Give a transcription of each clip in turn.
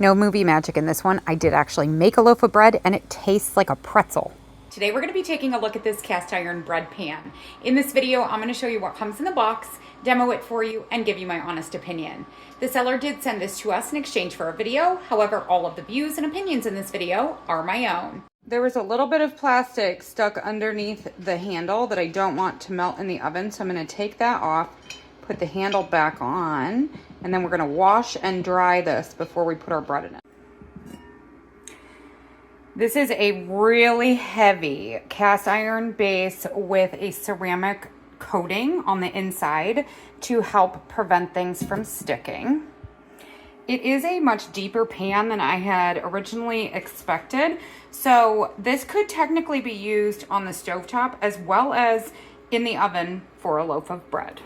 No movie magic in this one. I did actually make a loaf of bread and it tastes like a pretzel. Today we're going to be taking a look at this cast iron bread pan. In this video, I'm going to show you what comes in the box, demo it for you, and give you my honest opinion. The seller did send this to us in exchange for a video. However, all of the views and opinions in this video are my own. There was a little bit of plastic stuck underneath the handle that I don't want to melt in the oven, so I'm going to take that off, put the handle back on, and then we're going to wash and dry this before we put our bread in it. This is a really heavy cast iron base with a ceramic coating on the inside to help prevent things from sticking. It is a much deeper pan than I had originally expected, so this could technically be used on the stovetop as well as in the oven for a loaf of bread.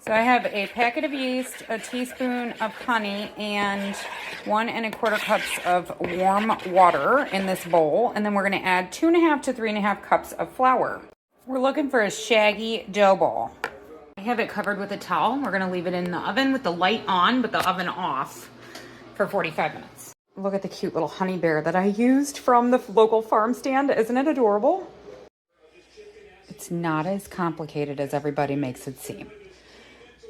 So I have a packet of yeast, a teaspoon of honey, and 1 1/4 cups of warm water in this bowl. And then we're going to add 2.5 to 3.5 cups of flour. We're looking for a shaggy dough ball. I have it covered with a towel. We're going to leave it in the oven with the light on, but the oven off for 45 minutes. Look at the cute little honey bear that I used from the local farm stand. Isn't it adorable? It's not as complicated as everybody makes it seem.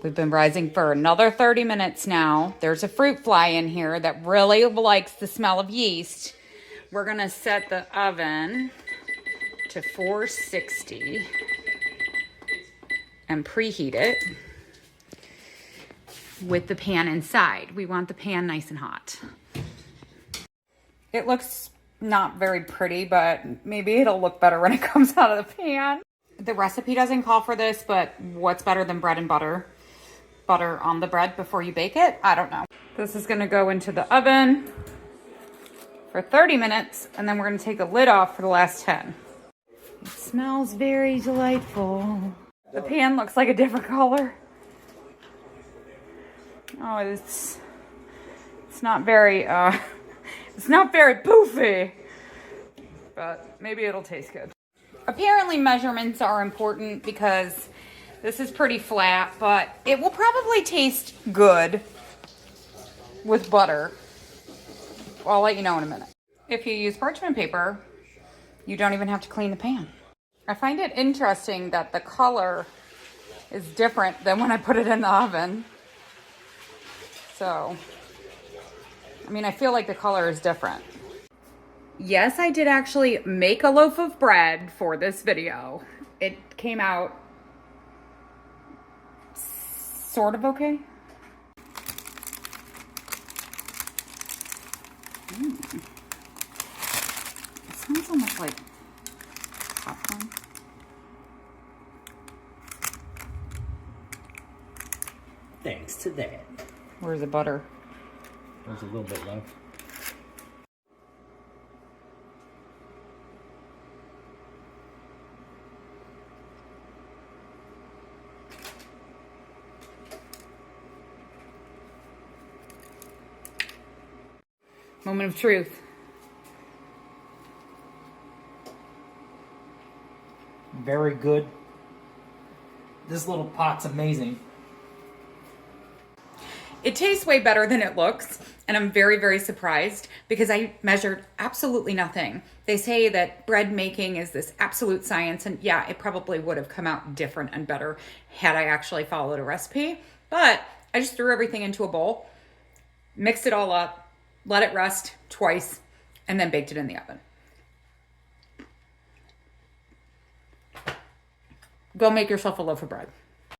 We've been rising for another 30 minutes now. There's a fruit fly in here that really likes the smell of yeast. We're gonna set the oven to 460 and preheat it with the pan inside. We want the pan nice and hot. It looks not very pretty, but maybe it'll look better when it comes out of the pan. The recipe doesn't call for this, but what's better than bread and butter? Butter on the bread before you bake it? I don't know. This is gonna go into the oven for 30 minutes, and then we're gonna take the lid off for the last 10. It smells very delightful. The pan looks like a different color. Oh, it's not very, it's not very poofy, but maybe it'll taste good. Apparently measurements are important because this is pretty flat, but it will probably taste good with butter. I'll let you know in a minute. If you use parchment paper, you don't even have to clean the pan. I find it interesting that the color is different than when I put it in the oven. So, I mean, I feel like the color is different. Yes, I did actually make a loaf of bread for this video. It came out sort of okay. It smells almost like popcorn. Thanks to that. Where's the butter? There's a little bit left. Moment of truth. Very good. This little pot's amazing. It tastes way better than it looks, and I'm very, very surprised because I measured absolutely nothing. They say that bread making is this absolute science, and yeah, it probably would have come out different and better had I actually followed a recipe, but I just threw everything into a bowl, mixed it all up, let it rest twice, and then baked it in the oven. Go make yourself a loaf of bread.